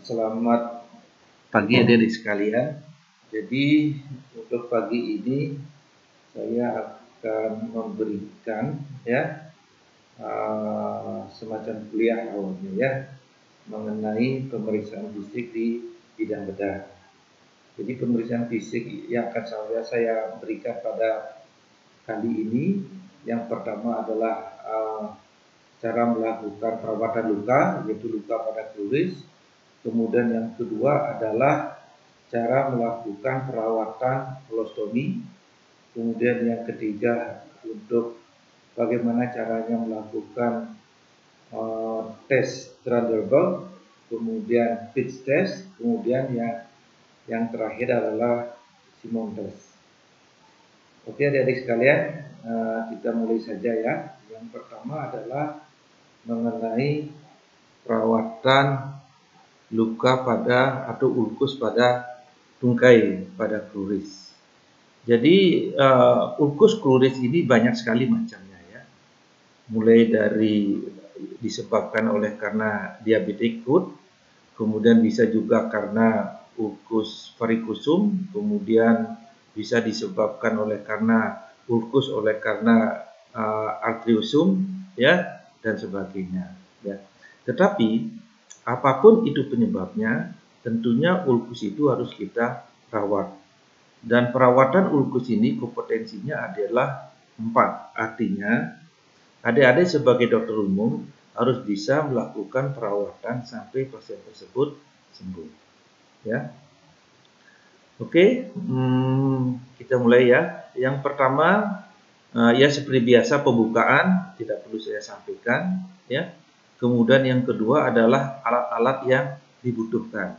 Selamat pagi adik-adik sekalian. Jadi untuk pagi ini saya akan memberikan semacam kuliah awalnya mengenai pemeriksaan fisik di bidang bedah. Jadi pemeriksaan fisik yang akan saya berikan pada kali ini yang pertama adalah cara melakukan perawatan luka, yaitu luka pada kulit. Kemudian yang kedua adalah cara melakukan perawatan kolostomi. Kemudian yang ketiga untuk bagaimana caranya melakukan tes Trendelenburg, kemudian pitch test, kemudian yang terakhir adalah Simon test. Oke adik-adik sekalian, kita mulai saja ya. Yang pertama adalah mengenai perawatan luka pada atau ulkus pada tungkai pada kluris. Jadi ulkus kluris ini banyak sekali macamnya ya. Mulai dari disebabkan oleh karena diabetes foot, kemudian bisa juga karena ulkus varikusum, kemudian bisa disebabkan oleh karena ulkus oleh karena arteriosum ya dan sebagainya ya. Tetapi apapun itu penyebabnya, tentunya ulkus itu harus kita rawat. Dan perawatan ulkus ini kompetensinya adalah 4. Artinya, adik-adik sebagai dokter umum harus bisa melakukan perawatan sampai pasien tersebut sembuh. Ya. Oke, kita mulai ya. Yang pertama, ya seperti biasa pembukaan, tidak perlu saya sampaikan. Ya. Kemudian yang kedua adalah alat-alat yang dibutuhkan.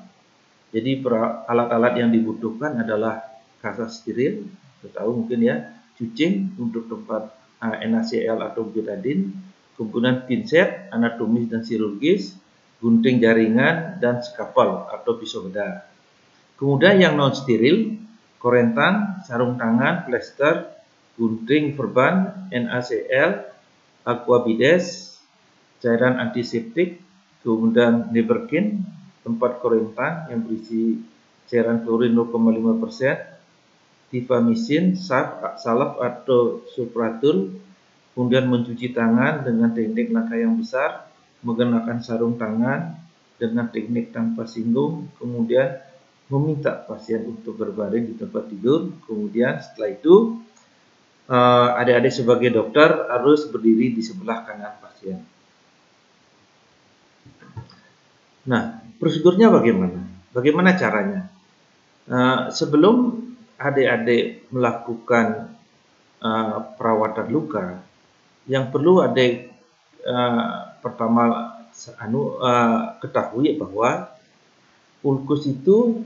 Jadi alat-alat yang dibutuhkan adalah kasa steril, kita tahu mungkin ya, cucing untuk tempat NaCl atau betadine, kemudian pinset anatomis dan chirurgis, gunting jaringan dan skapel atau pisau bedah. Kemudian yang non steril, korentan, sarung tangan, plester, gunting perban, NaCl, aquabides, cairan antiseptik, kemudian Neverkin, tempat korentan yang berisi cairan klorin 0,5%, tifamisin, salep atau sulpratul, kemudian mencuci tangan dengan teknik langkah yang besar, menggunakan sarung tangan dengan teknik tanpa singgung, kemudian meminta pasien untuk berbaring di tempat tidur, kemudian setelah itu adik-adik sebagai dokter harus berdiri di sebelah kanan pasien. Nah, prosedurnya bagaimana? Bagaimana caranya? Sebelum adik-adik melakukan perawatan luka, yang perlu adik pertama ketahui bahwa ulkus itu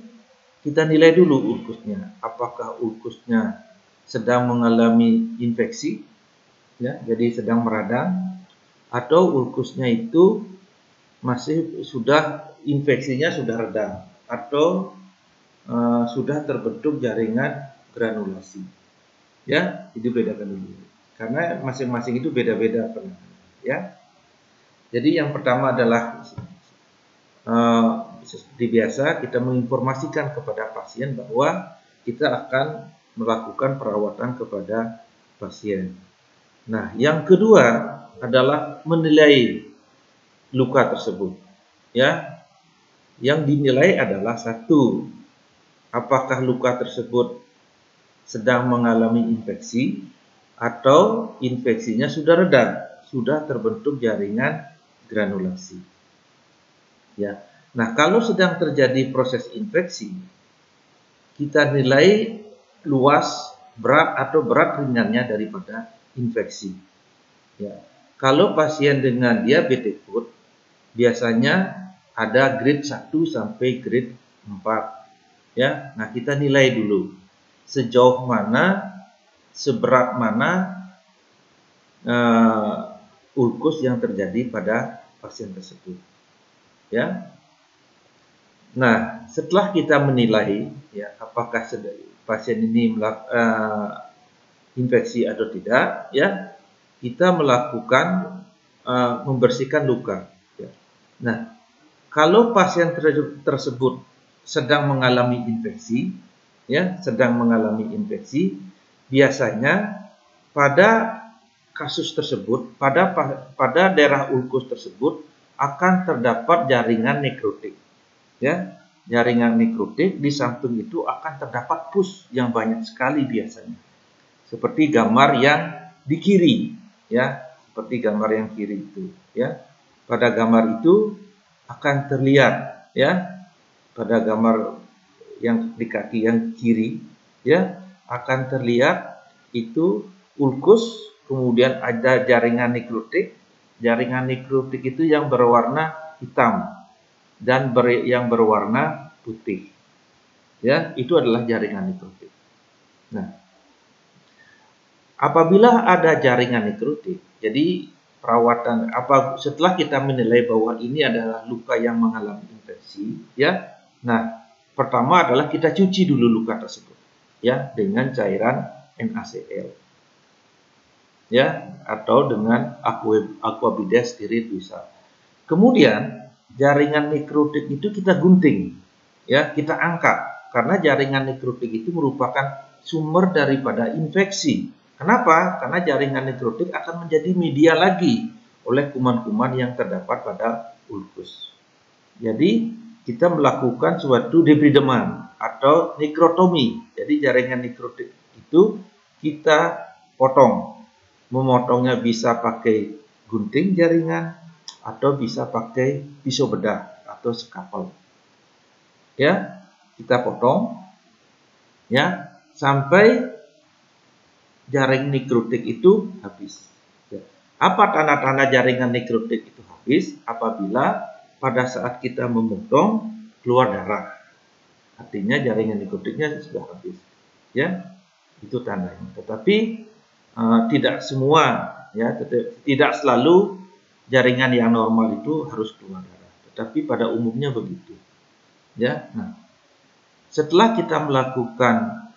kita nilai dulu ulkusnya. Apakah ulkusnya sedang mengalami infeksi, ya, jadi sedang meradang, atau ulkusnya itu masih sudah infeksinya sudah reda atau sudah terbentuk jaringan granulasi. Ya, itu bedakan dulu. Karena masing-masing itu beda-beda ya. Jadi yang pertama adalah seperti biasa kita menginformasikan kepada pasien bahwa kita akan melakukan perawatan kepada pasien. Nah, yang kedua adalah menilai luka tersebut. Ya, yang dinilai adalah satu, apakah luka tersebut sedang mengalami infeksi atau infeksinya sudah reda, sudah terbentuk jaringan granulasi. Ya. Nah, kalau sedang terjadi proses infeksi, kita nilai luas, berat atau berat ringannya daripada infeksi. Ya. Kalau pasien dengan diabetes foot, biasanya ada grade 1 sampai grade 4. Ya, nah kita nilai dulu sejauh mana, seberat mana ulkus yang terjadi pada pasien tersebut. Ya. Nah, setelah kita menilai ya apakah pasien ini infeksi atau tidak, ya kita melakukan membersihkan luka. Ya. Nah, Kalau pasien tersebut sedang mengalami infeksi, ya, sedang mengalami infeksi, biasanya pada kasus tersebut, pada daerah ulkus tersebut akan terdapat jaringan nekrotik, ya, jaringan nekrotik. Di samping itu akan terdapat pus yang banyak sekali biasanya, seperti gambar yang di kiri, ya, seperti gambar yang kiri itu, ya. Pada gambar itu akan terlihat, ya, pada gambar yang di kaki yang kiri, ya, akan terlihat itu ulkus, kemudian ada jaringan nekrotik. Jaringan nekrotik itu yang berwarna hitam dan yang berwarna putih, ya, itu adalah jaringan nekrotik. Nah, apabila ada jaringan nekrotik, jadi perawatan setelah kita menilai bahwa ini adalah luka yang mengalami infeksi, ya. Nah, pertama adalah kita cuci dulu luka tersebut, ya, dengan cairan NaCl, ya, atau dengan aquabides steril bisa. Kemudian jaringan nekrotik itu kita gunting, ya, kita angkat, karena jaringan nekrotik itu merupakan sumber daripada infeksi. Kenapa? Karena jaringan nekrotik akan menjadi media lagi oleh kuman-kuman yang terdapat pada ulkus. Jadi kita melakukan suatu debrideman atau nekrotomi. Jadi jaringan nekrotik itu kita potong. Memotongnya bisa pakai gunting jaringan atau bisa pakai pisau bedah atau skapel. Ya, kita potong, ya, sampai jaring nekrotik itu habis. Apa tanda-tanda jaringan nekrotik itu habis? Apabila pada saat kita memotong keluar darah, artinya jaringan nekrotiknya sudah habis, ya, itu tandanya. Tetapi tidak semua, ya, tidak selalu jaringan yang normal itu harus keluar darah, tetapi pada umumnya begitu, ya. Nah, setelah kita melakukan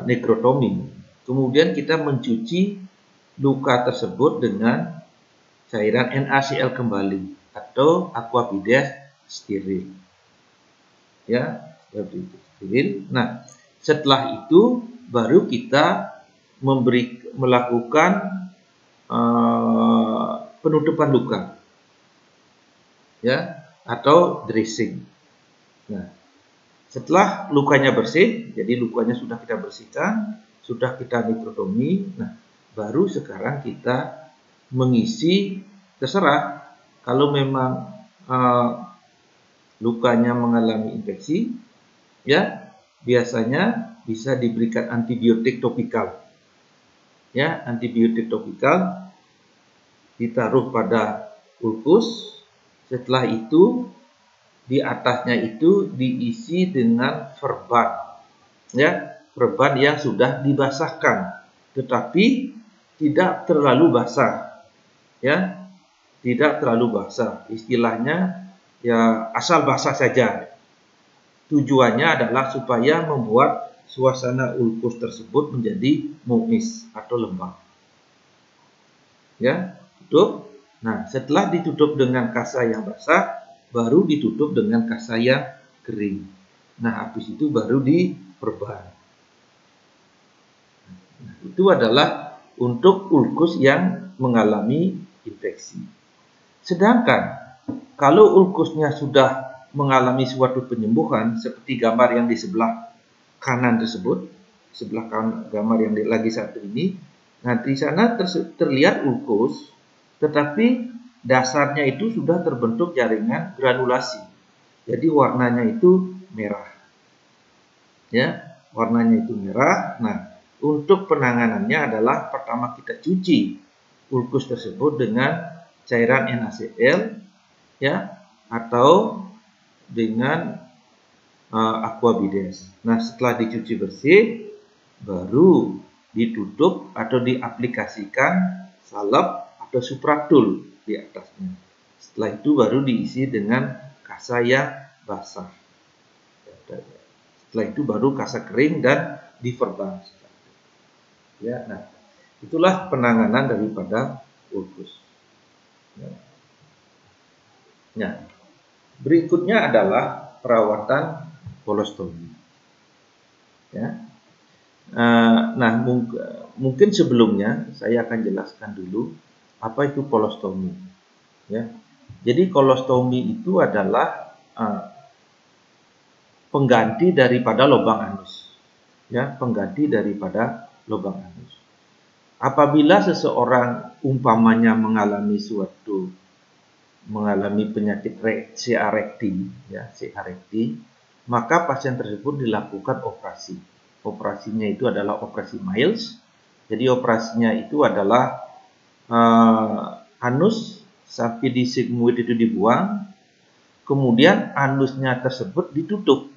nekrotomi, kemudian kita mencuci luka tersebut dengan cairan NaCl kembali atau aquabides steril, ya, seperti itu, steril. Nah, setelah itu baru kita melakukan penutupan luka, ya, atau dressing. Nah, setelah lukanya bersih, jadi lukanya sudah kita bersihkan, sudah kita nekrotomi, nah, baru sekarang kita mengisi, terserah, kalau memang lukanya mengalami infeksi, ya, biasanya bisa diberikan antibiotik topikal, ya, antibiotik topikal ditaruh pada ulkus. Setelah itu di atasnya itu diisi dengan perban, ya, perban yang sudah dibasahkan, tetapi tidak terlalu basah, ya, tidak terlalu basah. Istilahnya, ya, asal basah saja. Tujuannya adalah supaya membuat suasana ulkus tersebut menjadi muis atau lembab, ya, tutup. Nah, setelah ditutup dengan kasa yang basah, baru ditutup dengan kasa yang kering. Nah, habis itu baru diperban. Nah, itu adalah untuk ulkus yang mengalami infeksi. Sedangkan kalau ulkusnya sudah mengalami suatu penyembuhan, seperti gambar yang di sebelah kanan tersebut, sebelah kanan gambar yang lagi satu ini, nah, di sana terlihat ulkus, tetapi dasarnya itu sudah terbentuk jaringan granulasi. Jadi warnanya itu merah, ya, warnanya itu merah. Nah, untuk penanganannya adalah pertama kita cuci ulkus tersebut dengan cairan NaCl, ya, atau dengan aquabides. Nah, setelah dicuci bersih, baru ditutup atau diaplikasikan salep atau supraktul di atasnya. Setelah itu baru diisi dengan kasa yang basah. Setelah itu baru kasa kering dan diverban. Ya, nah, itulah penanganan daripada ulkus. Ya. Nah, berikutnya adalah perawatan kolostomi. Ya. Nah, mungkin sebelumnya saya akan jelaskan dulu apa itu kolostomi. Ya, jadi kolostomi itu adalah pengganti daripada lubang anus. Ya, pengganti daripada lubang anus. Apabila seseorang umpamanya mengalami penyakit CA recti, ya, CA recti, maka pasien tersebut dilakukan operasi. Operasinya itu adalah operasi Miles. Jadi operasinya itu adalah anus sampai di sigmoid itu dibuang, kemudian anusnya tersebut ditutup.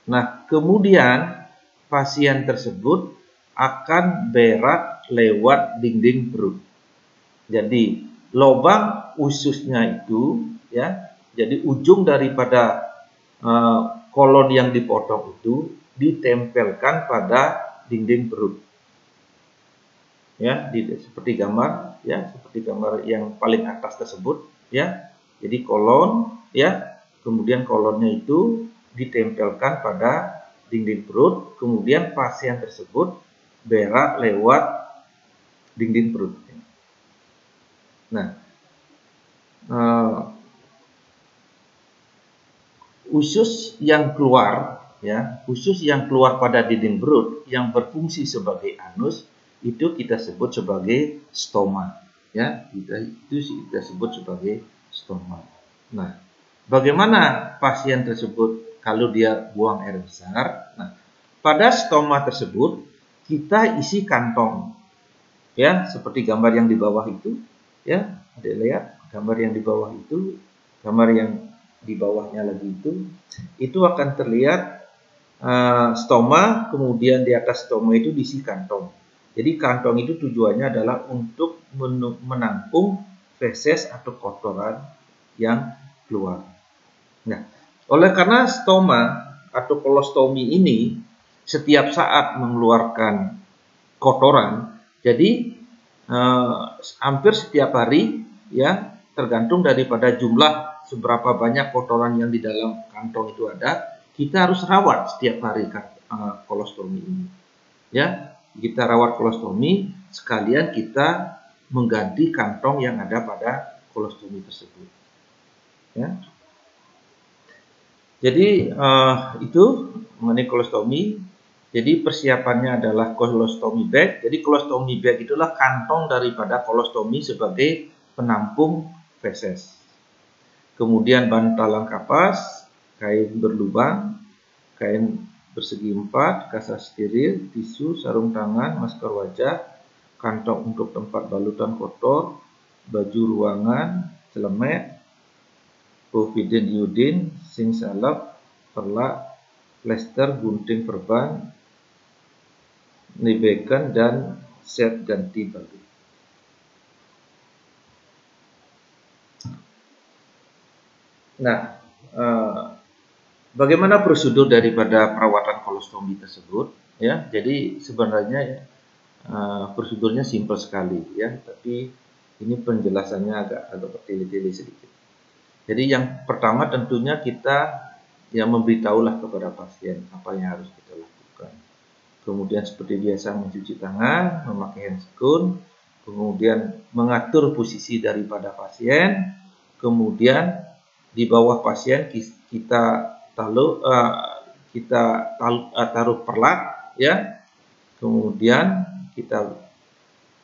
Nah, kemudian pasien tersebut akan berak lewat dinding perut. Jadi lubang ususnya itu, ya, jadi ujung daripada kolon yang dipotong itu ditempelkan pada dinding perut. Ya, seperti gambar, ya, seperti gambar yang paling atas tersebut, ya. Jadi kolon, ya, kemudian kolonnya itu ditempelkan pada dinding perut, kemudian pasien tersebut berak lewat dinding perut. Nah, usus yang keluar, ya, usus yang keluar pada dinding perut yang berfungsi sebagai anus itu kita sebut sebagai stoma, ya, kita sebut sebagai stoma. Nah, bagaimana pasien tersebut kalau dia buang air besar? Nah, pada stoma tersebut kita isi kantong, ya, seperti gambar yang di bawah itu, ya, Adik lihat gambar yang di bawah itu, gambar yang di bawahnya lagi itu akan terlihat stoma, kemudian di atas stoma itu diisi kantong. Jadi kantong itu tujuannya adalah untuk menampung feses atau kotoran yang keluar. Nah, oleh karena stoma atau kolostomi ini setiap saat mengeluarkan kotoran, jadi hampir setiap hari, ya, tergantung daripada jumlah seberapa banyak kotoran yang di dalam kantong itu ada, kita harus rawat setiap hari kolostomi ini. Ya, kita rawat kolostomi sekalian kita mengganti kantong yang ada pada kolostomi tersebut. Ya. Jadi itu mengenai kolostomi. Jadi persiapannya adalah kolostomi bag. Jadi kolostomi bag itulah kantong daripada kolostomi sebagai penampung feses. Kemudian bantalan kapas, kain berlubang, kain bersegi 4, kasa steril, tisu, sarung tangan, masker wajah, kantong untuk tempat balutan kotor, baju ruangan, celemek, povidin iodin, zinc salep, perlak, plester, gunting perban, nibekan, dan set ganti balu. Nah, bagaimana prosedur daripada perawatan kolostomi tersebut? Ya, jadi sebenarnya prosedurnya simpel sekali, ya, tapi ini penjelasannya agak bertele-tele sedikit. Jadi yang pertama tentunya kita memberitahulah kepada pasien apa yang harus kita lakukan. Kemudian seperti biasa mencuci tangan, memakai handscoon, kemudian mengatur posisi daripada pasien, kemudian di bawah pasien kita taruh perlak, ya. Kemudian kita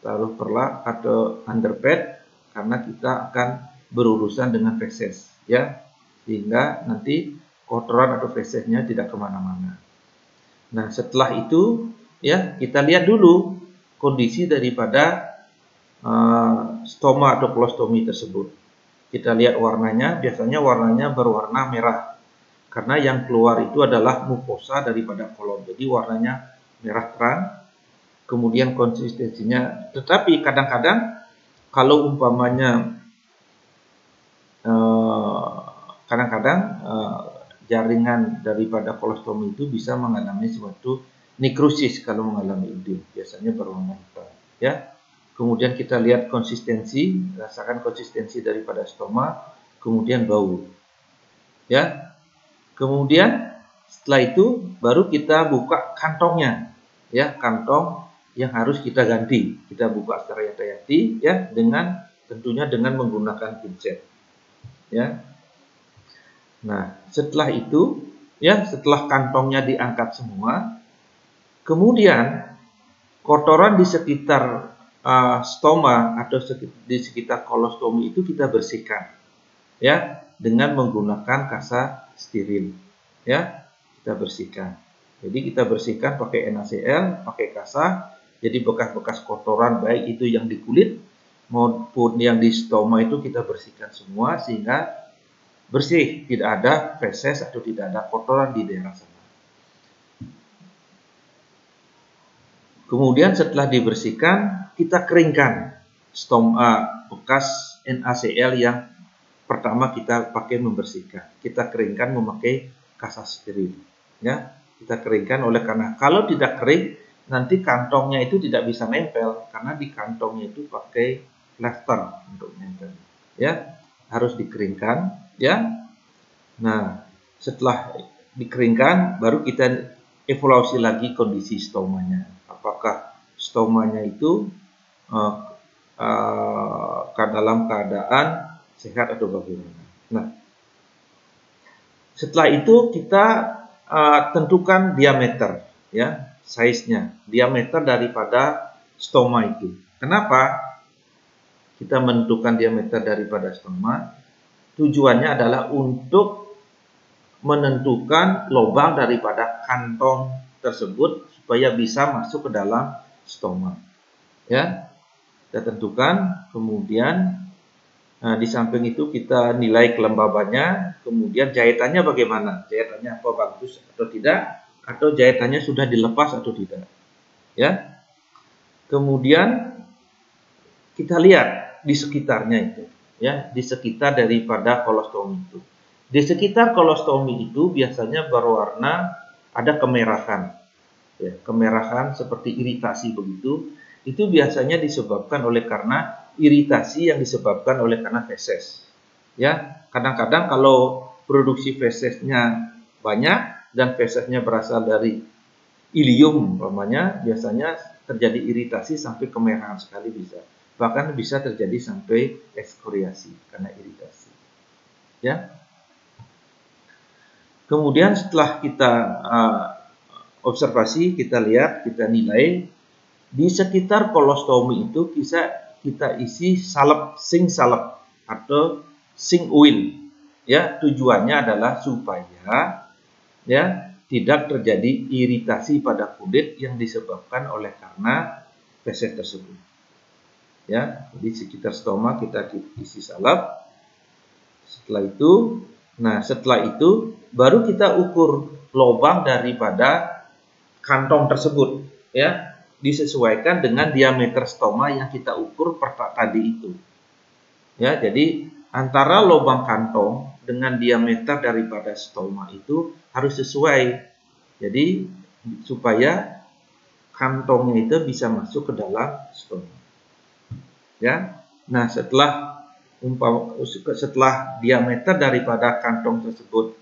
taruh perlak atau underpad karena kita akan berurusan dengan feses, ya, sehingga nanti kotoran atau fesesnya tidak kemana-mana. Nah, setelah itu, ya, kita lihat dulu kondisi daripada stoma atau kolostomi tersebut. Kita lihat warnanya, biasanya warnanya berwarna merah karena yang keluar itu adalah mukosa daripada kolon, jadi warnanya merah terang. Kemudian konsistensinya, tetapi kadang-kadang kalau umpamanya jaringan daripada kolostomi itu bisa mengalami suatu nekrosis kalau mengalami udin, biasanya berwarna hitam, ya. Kemudian kita lihat konsistensi, rasakan konsistensi daripada stoma, kemudian bau. Ya. Kemudian setelah itu baru kita buka kantongnya. Ya, kantong yang harus kita ganti. Kita buka secara hati-hati ya, tentunya dengan menggunakan pincet. Ya. Nah, setelah itu ya, setelah kantongnya diangkat semua, kemudian kotoran di sekitar stoma atau di sekitar kolostomi itu kita bersihkan ya, dengan menggunakan kasa steril. Ya, kita bersihkan. Jadi kita bersihkan pakai NaCl, pakai kasa. Jadi bekas-bekas kotoran baik itu yang di kulit maupun yang di stoma itu kita bersihkan semua sehingga bersih, tidak ada feses atau tidak ada kotoran di daerah sana. Kemudian setelah dibersihkan, kita keringkan stoma bekas NaCl yang pertama kita pakai membersihkan. Kita keringkan memakai kasa steril. Ya, kita keringkan karena kalau tidak kering, nanti kantongnya itu tidak bisa nempel karena di kantongnya itu pakai plaster untuk nempel. Ya, harus dikeringkan. Ya, nah setelah dikeringkan, baru kita evaluasi lagi kondisi stomanya. Apakah stomanya itu dalam keadaan sehat atau bagaimana. Nah, setelah itu kita tentukan diameter, ya, size-nya, diameter daripada stoma itu. Kenapa kita menentukan diameter daripada stoma? Tujuannya adalah untuk menentukan lubang daripada kantong tersebut supaya bisa masuk ke dalam stoma. Ya, kita tentukan, kemudian di samping itu kita nilai kelembabannya, kemudian jahitannya bagaimana, jahitannya apa bagus atau tidak, atau jahitannya sudah dilepas atau tidak. Ya, kemudian kita lihat di sekitarnya itu, ya, di sekitar daripada kolostomi itu. Di sekitar kolostomi itu biasanya berwarna ada kemerahan, ya, kemerahan seperti iritasi begitu. Itu biasanya disebabkan karena iritasi yang disebabkan karena feses. Ya, kadang-kadang kalau produksi fesesnya banyak dan fesesnya berasal dari ilium, umpamanya, biasanya terjadi iritasi sampai kemerahan sekali bisa. Bahkan bisa terjadi sampai ekskoriasi karena iritasi. Ya. Kemudian setelah kita observasi, kita lihat, kita nilai. Di sekitar kolostomi itu kita isi zinc salep atau zinc oil. Ya, tujuannya adalah supaya ya tidak terjadi iritasi pada kulit yang disebabkan karena feses tersebut. Ya, di sekitar stoma kita isi salep. Setelah itu baru kita ukur lubang daripada kantong tersebut, ya. Disesuaikan dengan diameter stoma yang kita ukur tadi itu. Ya, jadi antara lubang kantong dengan diameter daripada stoma itu harus sesuai. Jadi supaya kantongnya itu bisa masuk ke dalam stoma. Ya. Nah, setelah diameter daripada kantong tersebut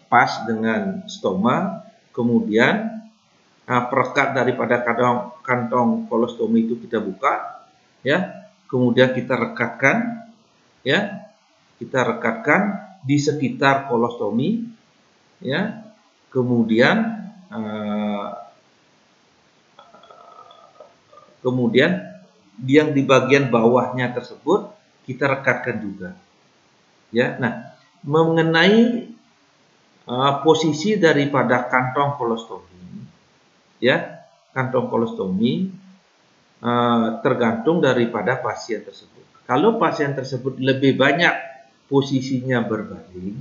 pas dengan stoma, kemudian perekat daripada kantong kolostomi itu kita buka, ya, kemudian kita rekatkan, ya, di sekitar kolostomi, ya, kemudian yang di bagian bawahnya tersebut kita rekatkan juga, ya. Nah, mengenai posisi daripada kantong kolostomi, ya, kantong kolostomi tergantung daripada pasien tersebut. Kalau pasien tersebut lebih banyak posisinya berbaring,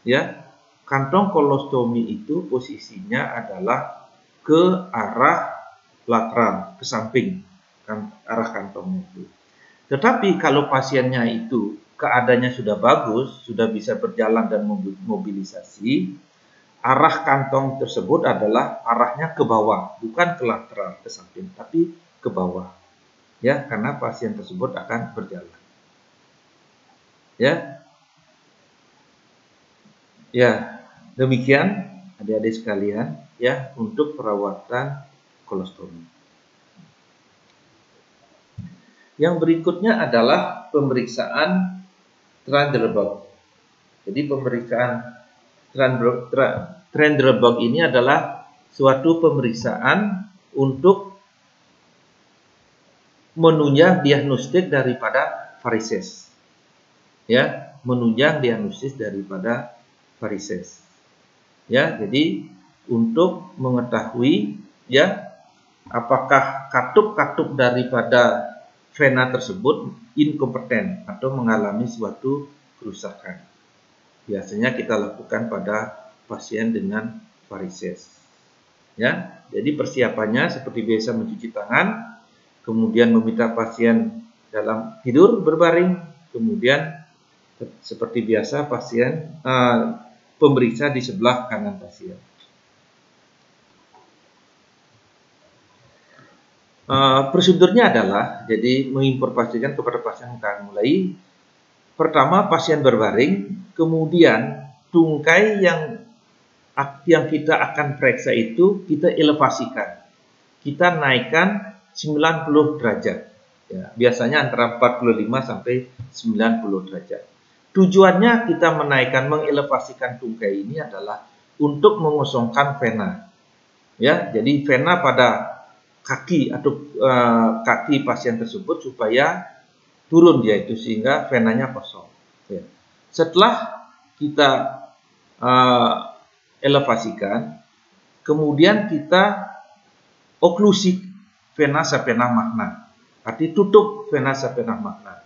ya, kantong kolostomi itu posisinya adalah ke arah lateral, ke samping arah kantongnya itu. Tetapi kalau pasiennya itu keadaannya sudah bagus, sudah bisa berjalan dan mobilisasi, arah kantong tersebut adalah arahnya ke bawah, bukan ke lateral, ke samping, tapi ke bawah. Ya, karena pasien tersebut akan berjalan. Ya. Ya, demikian adik-adik sekalian ya untuk perawatan kolostomi. Yang berikutnya adalah pemeriksaan Trendelenburg. Jadi pemeriksaan Trendelenburg ini adalah suatu pemeriksaan untuk menunjang diagnostik daripada varises. Ya, menunjang diagnosis daripada varises. Ya, jadi untuk mengetahui ya apakah katup-katup daripada vena tersebut inkompeten atau mengalami suatu kerusakan. Biasanya kita lakukan pada pasien dengan varises. Ya, jadi persiapannya seperti biasa mencuci tangan, kemudian meminta pasien dalam tidur berbaring, kemudian seperti biasa pasien pemeriksa di sebelah kanan pasien. Prosedurnya adalah jadi menginformasikan kepada pasien akan mulai pertama pasien berbaring, kemudian tungkai yang kita akan periksa itu kita elevasikan, kita naikkan 90 derajat. Ya, biasanya antara 45 sampai 90 derajat. Tujuannya kita menaikkan, mengelevasikan tungkai ini adalah untuk mengosongkan vena. Ya, jadi vena pada kaki atau kaki pasien tersebut supaya turun dia itu sehingga venanya kosong. Ya. Setelah kita elevasikan, kemudian kita oklusi vena sapena magna, arti tutup vena sapena magna.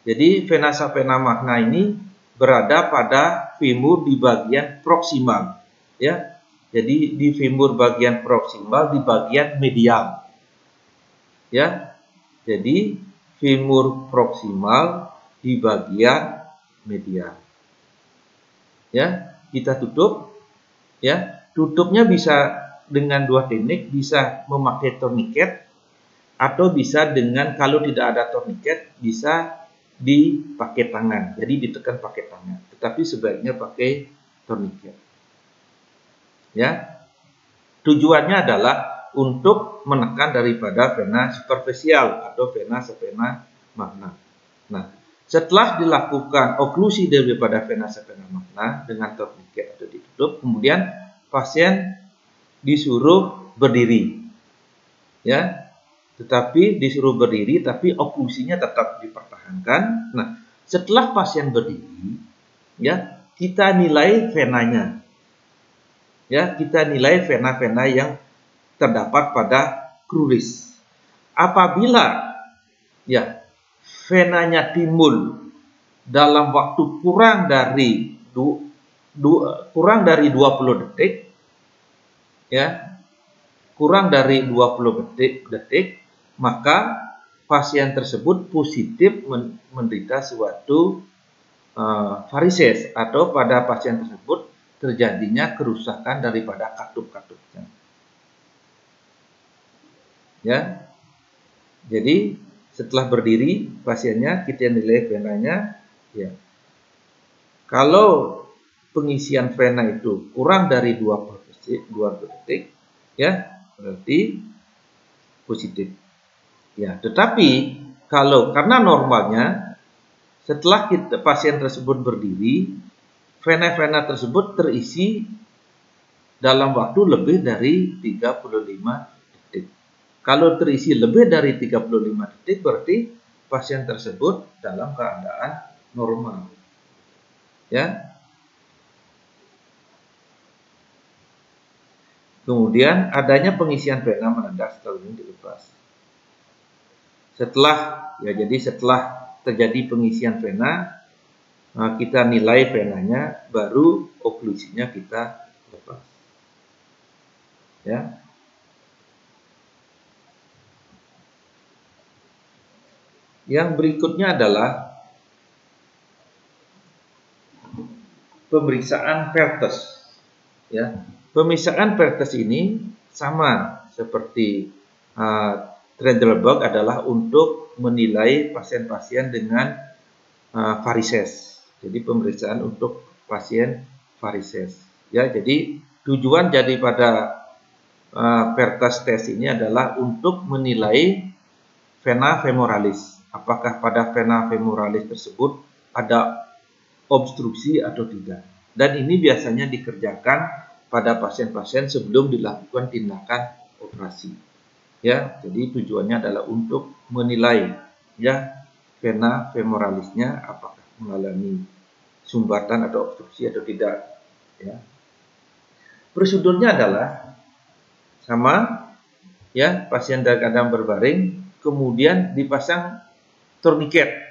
Jadi vena sapena magna ini berada pada femur di bagian proksimal, ya. Jadi di femur bagian proksimal di bagian medial, ya. Jadi femur proksimal di bagian medial, ya. Kita tutup, ya. Tutupnya bisa dengan dua teknik, bisa memakai tourniquet atau bisa dengan kalau tidak ada tourniquet bisa dipakai tangan, jadi ditekan pakai tangan. Tetapi sebaiknya pakai tourniquet. Ya, tujuannya adalah untuk menekan daripada vena superficial atau vena sapena magna. Nah, setelah dilakukan oklusi daripada vena sapena magna dengan tourniquet atau ditutup, kemudian pasien disuruh berdiri, ya. Tetapi disuruh berdiri, tapi oklusinya tetap dipertahankan. Nah, setelah pasien berdiri, ya, kita nilai venanya. Ya, kita nilai vena-vena yang terdapat pada kruris. Apabila ya venanya timbul dalam waktu kurang dari 20 detik, ya, kurang dari 20 detik, maka pasien tersebut positif menderita suatu varises atau pada pasien tersebut terjadinya kerusakan daripada katup-katupnya. Ya, jadi setelah berdiri pasiennya kita nilai venanya, ya. Kalau pengisian vena itu kurang dari 20 detik, ya, berarti positif. Ya, tetapi kalau karena normalnya setelah pasien tersebut berdiri, vena-vena tersebut terisi dalam waktu lebih dari 35 detik. Kalau terisi lebih dari 35 detik berarti pasien tersebut dalam keadaan normal. Ya. Kemudian adanya pengisian vena menendah setelah ini dilepas. Setelah terjadi pengisian vena, kita nilai venanya, baru oklusinya kita lepas. Ya. Yang berikutnya adalah pemeriksaan Perthes. Ya. Pemeriksaan Perthes ini sama seperti Trendelenburg adalah untuk menilai pasien-pasien dengan varises. Jadi pemeriksaan untuk pasien varises. Ya, jadi tujuan daripada pertas tes ini adalah untuk menilai vena femoralis. Apakah pada vena femoralis tersebut ada obstruksi atau tidak. Dan ini biasanya dikerjakan pada pasien-pasien sebelum dilakukan tindakan operasi. Ya, jadi tujuannya adalah untuk menilai ya vena femoralisnya apakah mengalami sumbatan atau obstruksi atau tidak. Ya. Prosedurnya adalah sama, ya, pasien dalam keadaan berbaring, kemudian dipasang torniket,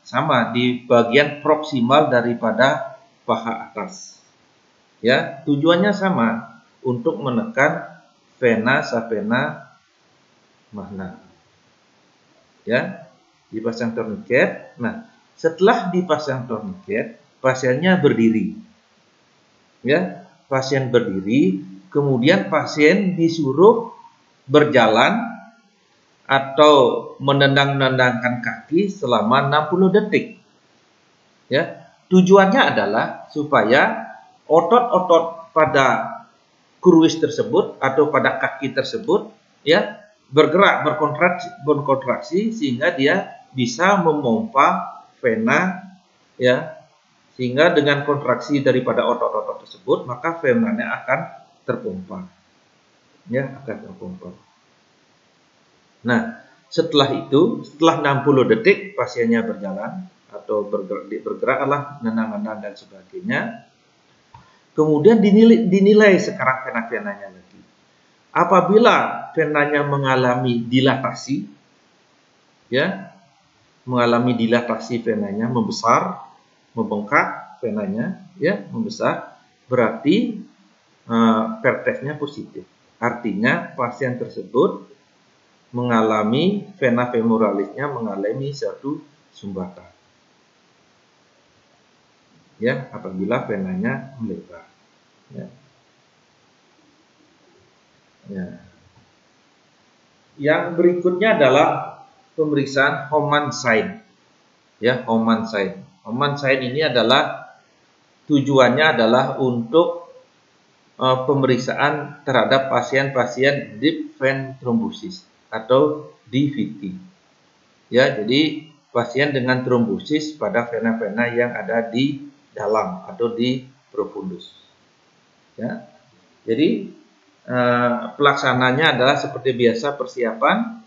sama di bagian proksimal daripada paha atas. Ya, tujuannya sama, untuk menekan vena sapena mahna. Ya, dipasang torniket. Nah, setelah dipasang torniket, pasiennya berdiri. Ya, pasien berdiri, kemudian pasien disuruh berjalan atau menendang-nendangkan kaki selama 60 detik. Ya, tujuannya adalah supaya otot-otot pada kruis tersebut atau pada kaki tersebut ya bergerak, berkontraksi sehingga dia bisa memompa vena, ya, sehingga dengan kontraksi daripada otot-otot tersebut maka venanya akan terpompa, ya, akan terpompa. Nah, setelah itu, setelah 60 detik pasiennya berjalan atau bergeraklah, nenang-nenang dan sebagainya. Kemudian dinilai sekarang vena-venanya lagi. Apabila venanya mengalami dilatasi, ya, mengalami dilatasi venanya, membesar, membengkak venanya, ya, membesar, berarti pertesnya positif. Artinya pasien tersebut mengalami vena femoralisnya mengalami suatu sumbatan. Ya, apabila venanya melebar. Ya. Ya. Yang berikutnya adalah pemeriksaan Homan sign. Ya, Homan sign. Homan sign ini adalah tujuannya adalah untuk pemeriksaan terhadap pasien-pasien deep vein thrombosis atau DVT. Ya, jadi pasien dengan trombosis pada vena-vena yang ada di dalam atau di profundus. Ya, jadi pelaksananya adalah seperti biasa, persiapan,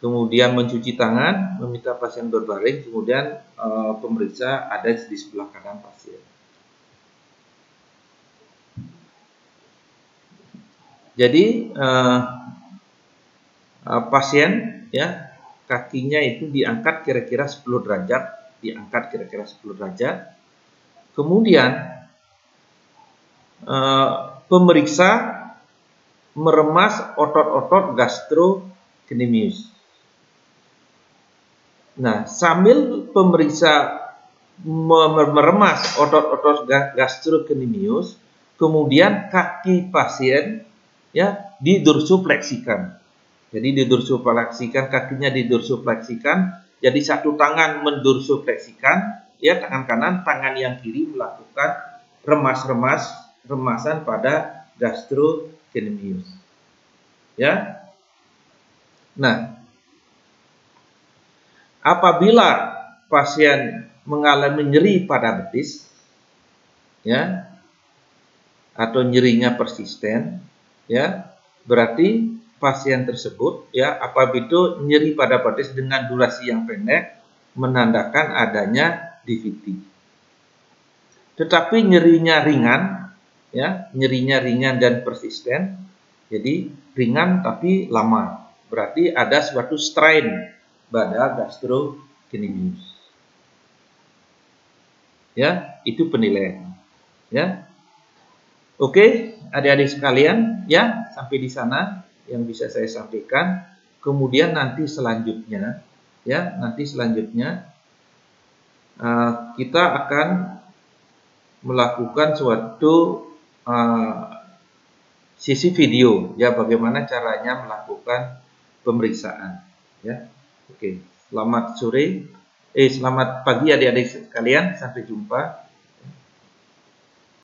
kemudian mencuci tangan, meminta pasien berbaring, kemudian pemeriksa ada di sebelah kanan pasien. Jadi pasien, ya, kakinya itu diangkat kira-kira 10 derajat, Kemudian pemeriksa meremas otot-otot gastrocnemius. Nah, sambil pemeriksa meremas otot-otot gastrocnemius, kemudian kaki pasien, ya, didorsofleksikan. Jadi didorsofleksikan, kakinya didorsofleksikan. Jadi satu tangan mendorsofleksikan, ya, tangan kanan, tangan yang kiri melakukan remasan pada gastrocnemius. Ya. Nah, apabila pasien mengalami nyeri pada betis, ya, atau nyerinya persisten, ya, berarti pasien tersebut, ya, apabila itu nyeri pada betis dengan durasi yang pendek menandakan adanya DVT. Tetapi nyerinya ringan, ya, nyerinya ringan dan persisten, jadi ringan tapi lama, berarti ada suatu strain pada gastrocnemius. Ya, itu penilaian. Ya, oke, adik-adik sekalian, ya, sampai di sana yang bisa saya sampaikan. Kemudian nanti selanjutnya, ya, kita akan melakukan suatu sesi video, ya, bagaimana caranya melakukan pemeriksaan. Ya, oke. Selamat pagi adik-adik sekalian, sampai jumpa.